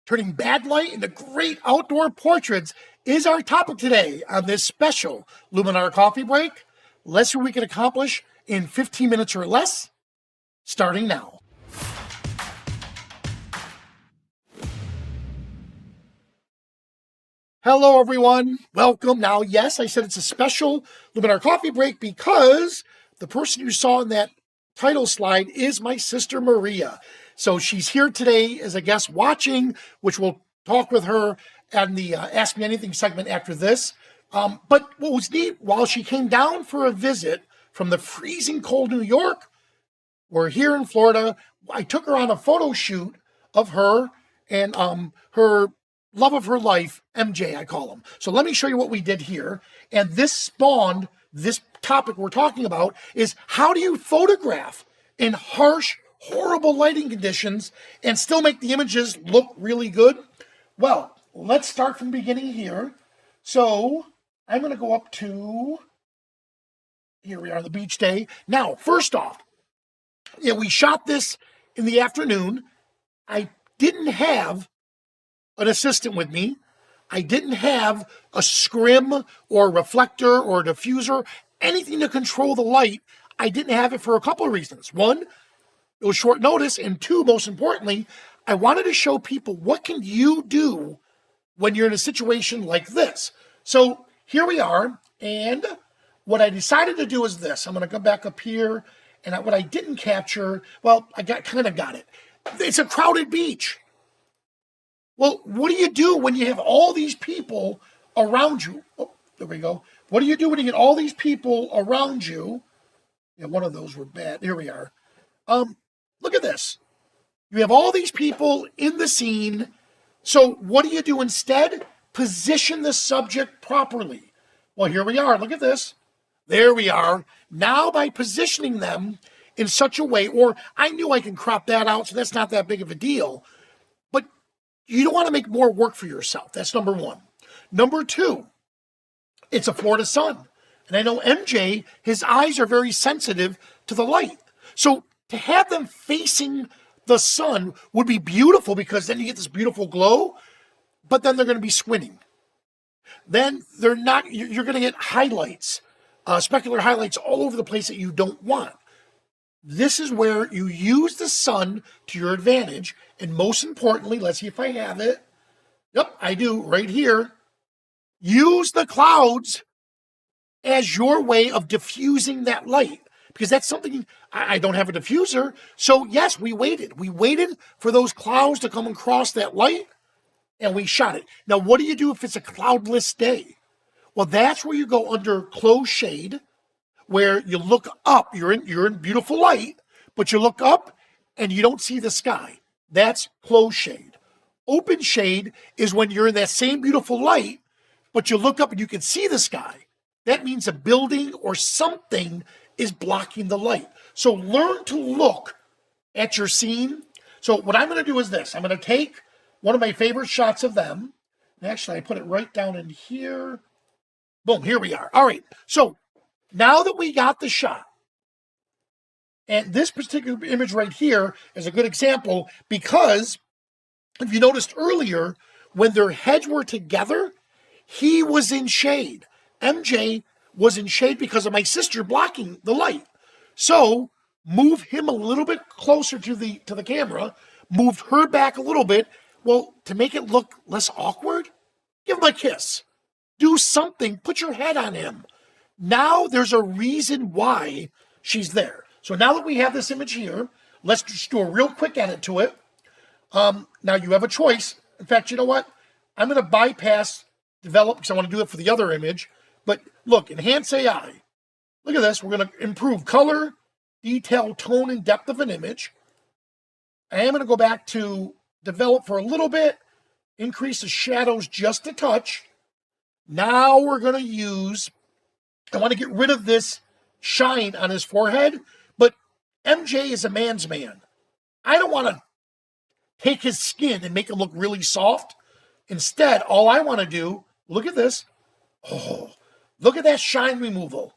Turning bad light into great outdoor portraits is our topic today on this special Luminar Coffee Break. Let's see what we can accomplish in 15 minutes or less, starting now. Hello, everyone. Welcome. Now, yes, I said it's a special Luminar Coffee Break because the person you saw in that title slide is my sister Maria. So she's here today as a guest watching, which we'll talk with her and the Ask Me Anything segment after this. But what was neat, while she came down for a visit from the freezing cold New York, we're here in Florida. I took her on a photo shoot of her and her love of her life, MJ, I call him. So let me show you what we did here. And this spawned this topic we're talking about is how do you photograph in harsh, horrible lighting conditions and still make the images look really good? Well, let's start from the beginning here. So I'm going to go up to, here we are on the beach day. Now, first off, we shot this in the afternoon. I didn't have an assistant with me. I didn't have a scrim or a reflector or a diffuser, anything to control the light. I didn't have it for a couple of reasons. One, it was short notice, and two, most importantly, I wanted to show people what can you do when you're in a situation like this. So here we are, and what I decided to do is this. I'm going to go back up here, and what I didn't capture, well, I kind of got it. It's a crowded beach. Well, what do you do when you have all these people around you? Oh, there we go. What do you do when you get all these people around you? Yeah, one of those were bad. Here we are. Look at this. You have all these people in the scene. So what do you do instead? Position the subject properly. Well, here we are. Look at this. There we are. Now by positioning them in such a way, or I knew I can crop that out, so that's not that big of a deal. But you don't want to make more work for yourself. That's number one. Number two, it's a Florida sun. And I know MJ, his eyes are very sensitive to the light. So to have them facing the sun would be beautiful because then you get this beautiful glow, but then they're going to be squinting. Then you're going to get highlights, specular highlights all over the place that you don't want. This is where you use the sun to your advantage. And most importantly, let's see if I have it. Yep, I do right here. Use the clouds as your way of diffusing that light. Because that's something, I don't have a diffuser. So yes, we waited. We waited for those clouds to come across that light and we shot it. Now, what do you do if it's a cloudless day? Well, that's where you go under closed shade, where you look up. You're in beautiful light, but you look up and you don't see the sky. That's closed shade. Open shade is when you're in that same beautiful light, but you look up and you can see the sky. That means a building or something is blocking the light. So learn to look at your scene. So what I'm going to do is this. I'm going to take one of my favorite shots of them. And actually, I put it right down in here. Boom, here we are. All right. So now that we got the shot, and this particular image right here is a good example because if you noticed earlier, when their heads were together, he was in shade. MJ was in shade because of my sister blocking the light. So move him a little bit closer to the camera, moved her back a little bit. Well, to make it look less awkward, give him a kiss. Do something, put your head on him. Now there's a reason why she's there. So now that we have this image here, let's just do a real quick edit to it. Now you have a choice. In fact, you know what? I'm going to bypass develop because I want to do it for the other image. But look, enhance AI. Look at this. We're going to improve color, detail, tone, and depth of an image. I am going to go back to develop for a little bit, increase the shadows just a touch. Now we're going to use, I want to get rid of this shine on his forehead, but MJ is a man's man. I don't want to take his skin and make him look really soft. Instead, all I want to do, look at this. Oh, look at that shine removal.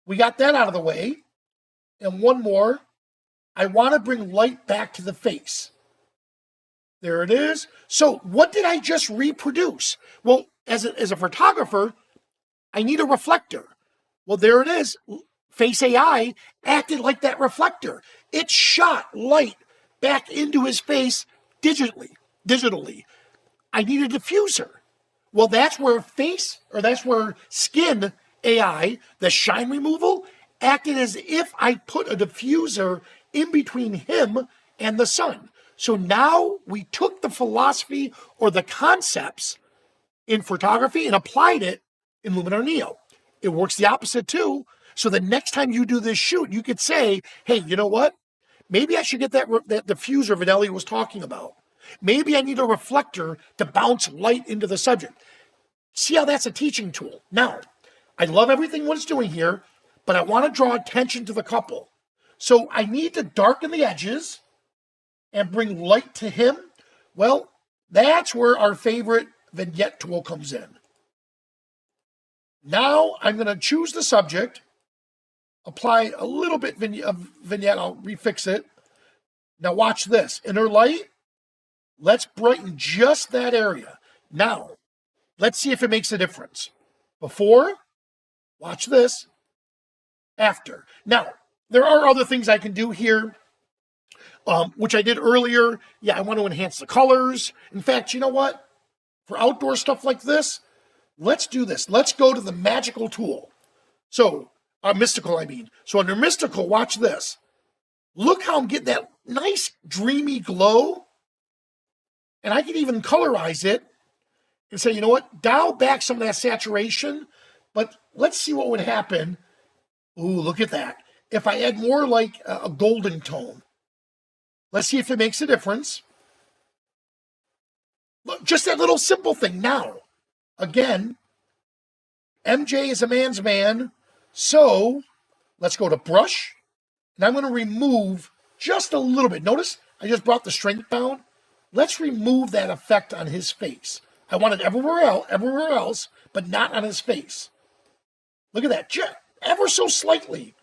We got that out of the way. And one more. I want to bring light back to the face. There it is. So what did I just reproduce? Well, as a photographer, I need a reflector. Well, there it is. Face AI acted like that reflector. It shot light back into his face digitally. I need a diffuser. Well, that's where skin AI, the shine removal, acted as if I put a diffuser in between him and the sun. So now we took the philosophy or the concepts in photography and applied it in Luminar Neo. It works the opposite too. So the next time you do this shoot, you could say, hey, you know what? Maybe I should get that diffuser Vanelli was talking about. Maybe I need a reflector to bounce light into the subject. See how that's a teaching tool. Now, I love everything what it's doing here, but I want to draw attention to the couple. So I need to darken the edges and bring light to him. Well, that's where our favorite vignette tool comes in. Now I'm going to choose the subject, apply a little bit of vignette, I'll refix it. Now watch this, inner light, let's brighten just that area. Now, let's see if it makes a difference. Before, watch this, after. Now, there are other things I can do here, which I did earlier. Yeah, I want to enhance the colors. In fact, you know what? For outdoor stuff like this, let's do this. Let's go to the magical tool. So, mystical, I mean. So under mystical, watch this. Look how I'm getting that nice dreamy glow. And I can even colorize it and say, you know what? Dial back some of that saturation, but let's see what would happen. Ooh, look at that. If I add more like a golden tone. Let's see if it makes a difference. Look, just that little simple thing. Now, again, MJ is a man's man. So let's go to brush. And I'm going to remove just a little bit. Notice I just brought the strength down. Let's remove that effect on his face. I want it everywhere else, but not on his face. Look at that, just ever so slightly.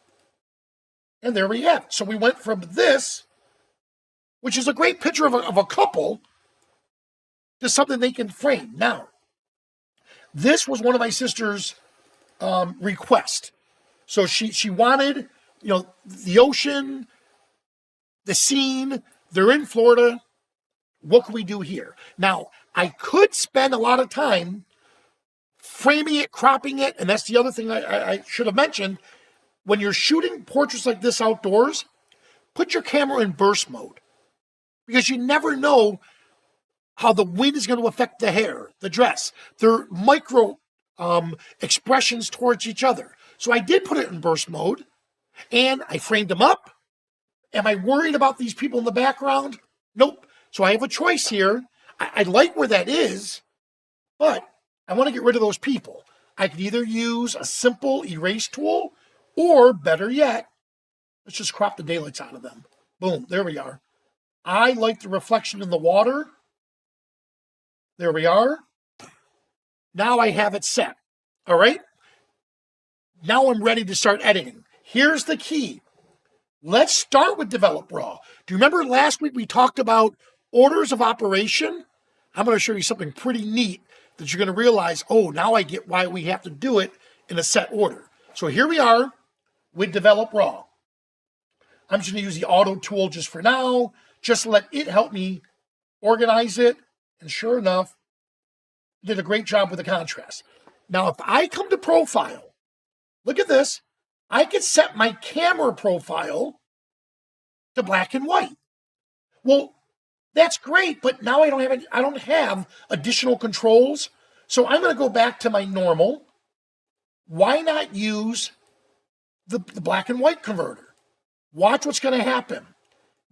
And there we have it. So we went from this, which is a great picture of a couple, to something they can frame. Now, this was one of my sister's requests. So she wanted, you know, the ocean, the scene. They're in Florida. What can we do here? Now, I could spend a lot of time framing it, cropping it, and that's the other thing I should have mentioned. When you're shooting portraits like this outdoors, put your camera in burst mode, because you never know how the wind is going to affect the hair, the dress. They're micro expressions towards each other. So I did put it in burst mode, and I framed them up. Am I worried about these people in the background? Nope. So I have a choice here. I like where that is, but I want to get rid of those people. I could either use a simple erase tool, or better yet, let's just crop the daylights out of them. Boom, there we are. I like the reflection in the water. There we are. Now I have it set. All right. Now I'm ready to start editing. Here's the key. Let's start with develop raw. Do you remember last week we talked about orders of operation? I'm going to show you something pretty neat that you're going to realize, oh, now I get why we have to do it in a set order. So here we are with develop raw. I'm just going to use the auto tool just for now. Just let it help me organize it. And sure enough, did a great job with the contrast. Now, if I come to profile, look at this. I can set my camera profile to black and white. Well, that's great, but now I don't have additional controls. So I'm going to go back to my normal. Why not use the black and white converter? Watch what's going to happen.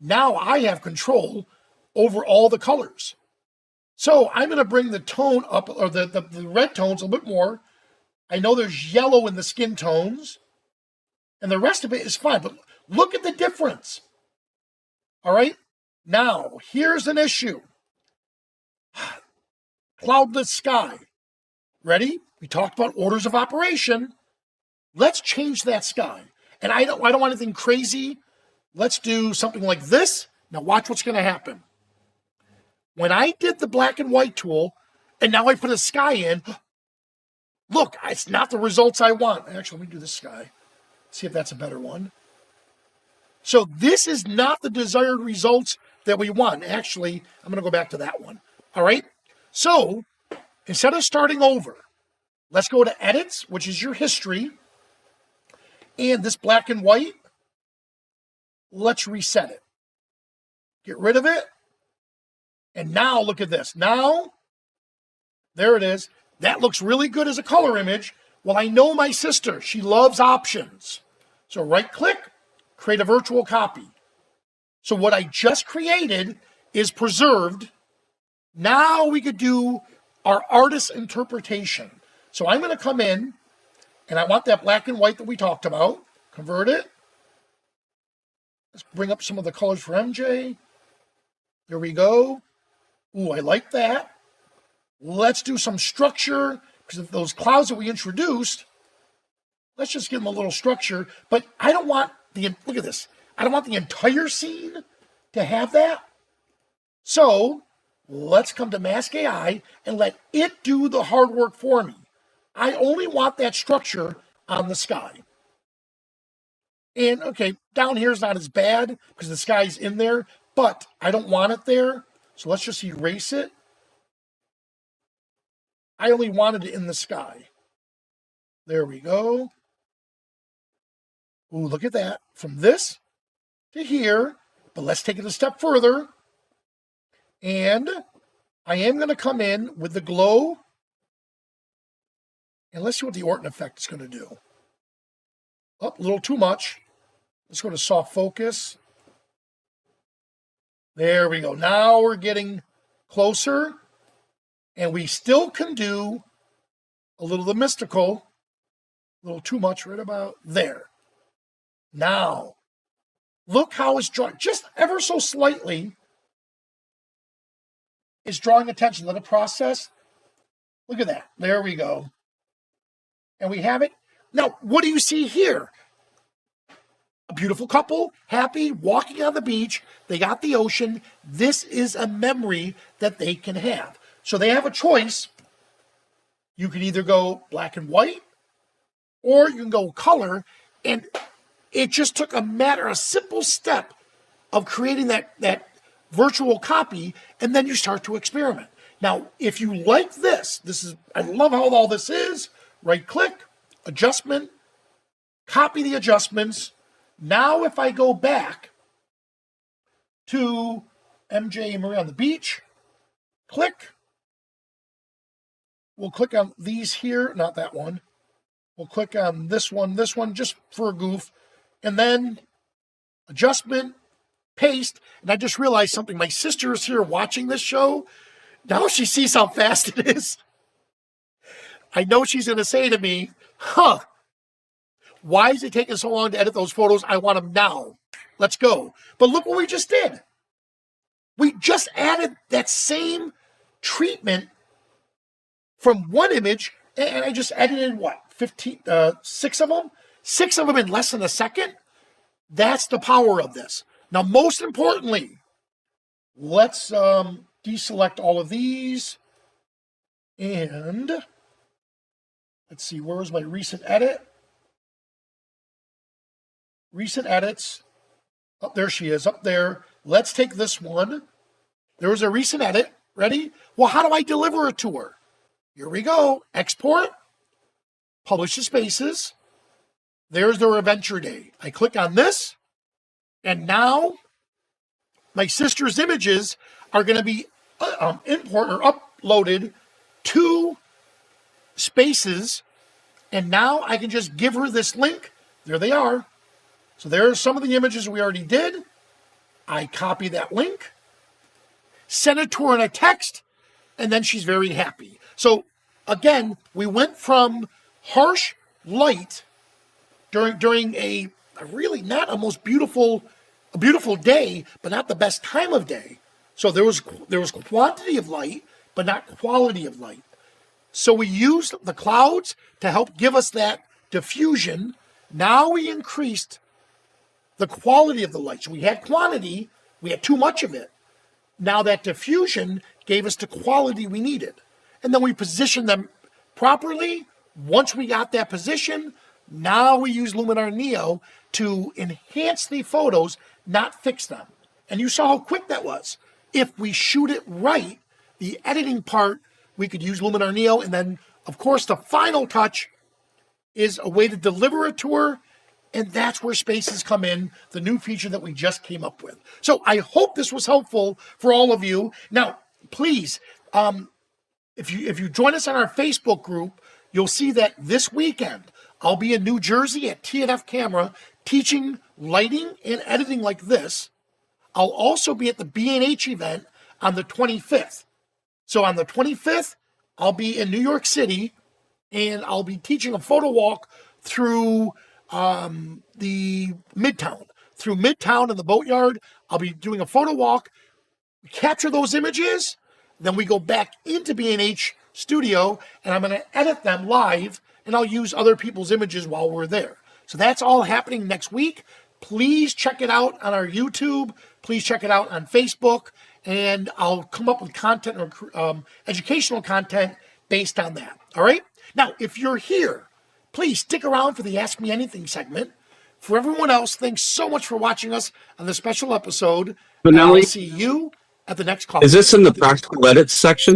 Now I have control over all the colors. So I'm going to bring the tone up, or the red tones a little bit more. I know there's yellow in the skin tones, and the rest of it is fine. But look at the difference. All right. Now, here's an issue. Cloudless sky. Ready? We talked about orders of operation. Let's change that sky. And I don't want anything crazy. Let's do something like this. Now watch what's going to happen. when I did the black and white tool, and now I put a sky in, look, it's not the results I want. Actually, let me do this sky. See if that's a better one. So this is not the desired results that we want. Actually, I'm going to go back to that one. All right. So instead of starting over, let's go to edits, which is your history. And this black and white, let's reset it. Get rid of it. And now look at this. Now, there it is. That looks really good as a color image. Well, I know my sister. She loves options. So right click, create a virtual copy. So what I just created is preserved. Now we could do our artist interpretation. So I'm going to come in, and I want that black and white that we talked about. Convert it. Let's bring up some of the colors for MJ. There we go. Ooh, I like that. Let's do some structure, because of those clouds that we introduced, let's just give them a little structure. But I don't want look at this. I don't want the entire scene to have that. So let's come to Mask AI and let it do the hard work for me. I only want that structure on the sky. And okay, down here is not as bad because the sky's in there, but I don't want it there. So let's just erase it. I only wanted it in the sky. There we go. Ooh, look at that. From this to here, but let's take it a step further. And I am going to come in with the glow. And let's see what the Orton effect is going to do. Oh, a little too much. Let's go to soft focus. There we go. Now we're getting closer. And we still can do a little of the mystical. A little too much right about there. Now, look how it's drawn. Just ever so slightly is drawing attention to the process. Look at that. There we go. And we have it. Now, what do you see here? A beautiful couple, happy, walking on the beach. They got the ocean. This is a memory that they can have. So they have a choice. You can either go black and white, or you can go color. And it just took a simple step of creating that virtual copy, and then you start to experiment. Now, if you like this is, I love how all this is. Right click, adjustment, copy the adjustments. Now, if I go back to MJ and Maria on the beach, click. We'll click on these here, not that one. We'll click on this one, just for a goof. And then adjustment, paste. And I just realized something. My sister is here watching this show. Now she sees how fast it is. I know she's going to say to me, why is it taking so long to edit those photos? I want them now. Let's go. But look what we just did. We just added that same treatment from one image, and I just edited what? 6 of them? 6 of them in less than a second? That's the power of this. Now, most importantly, let's deselect all of these. And let's see, where was my recent edit? Recent edits. Oh, there she is, up there. Let's take this one. There was a recent edit. Ready? Well, how do I deliver it to her? Here we go. Export. Publish the spaces. There's their adventure day. I click on this. And now my sister's images are going to be uploaded to spaces. And now I can just give her this link. There they are. So there's some of the images we already did. I copy that link, send it to her in a text, and then she's very happy. So again, we went from harsh light during a really not a beautiful day, but not the best time of day. So there was quantity of light, but not quality of light. So we used the clouds to help give us that diffusion. Now we increased the quality of the light. So we had quantity, we had too much of it. Now that diffusion gave us the quality we needed. And then we positioned them properly. Once we got that position, now we use Luminar Neo to enhance the photos, not fix them. And you saw how quick that was. If we shoot it right, the editing part, we could use Luminar Neo. And then, of course, the final touch is a way to deliver a tour. And that's where spaces come in, the new feature that we just came up with. So I hope this was helpful for all of you. Now, please, if you join us on our Facebook group, you'll see that this weekend I'll be in New Jersey at T&F Camera teaching lighting and editing like this. I'll also be at the B&H event on the 25th. So on the 25th, I'll be in New York City, and I'll be teaching a photo walk through the Midtown. Through Midtown and the Boatyard, I'll be doing a photo walk, capture those images, then we go back into B&H studio, and I'm going to edit them live, and I'll use other people's images while we're there. So that's all happening next week. Please check it out on our YouTube. Please check it out on Facebook, and I'll come up with content or educational content based on that. All right? Now, if you're here, please stick around for the Ask Me Anything segment. For everyone else, thanks so much for watching us on this special episode. Benelli, I'll see you at the next call. is this in the practical edits section?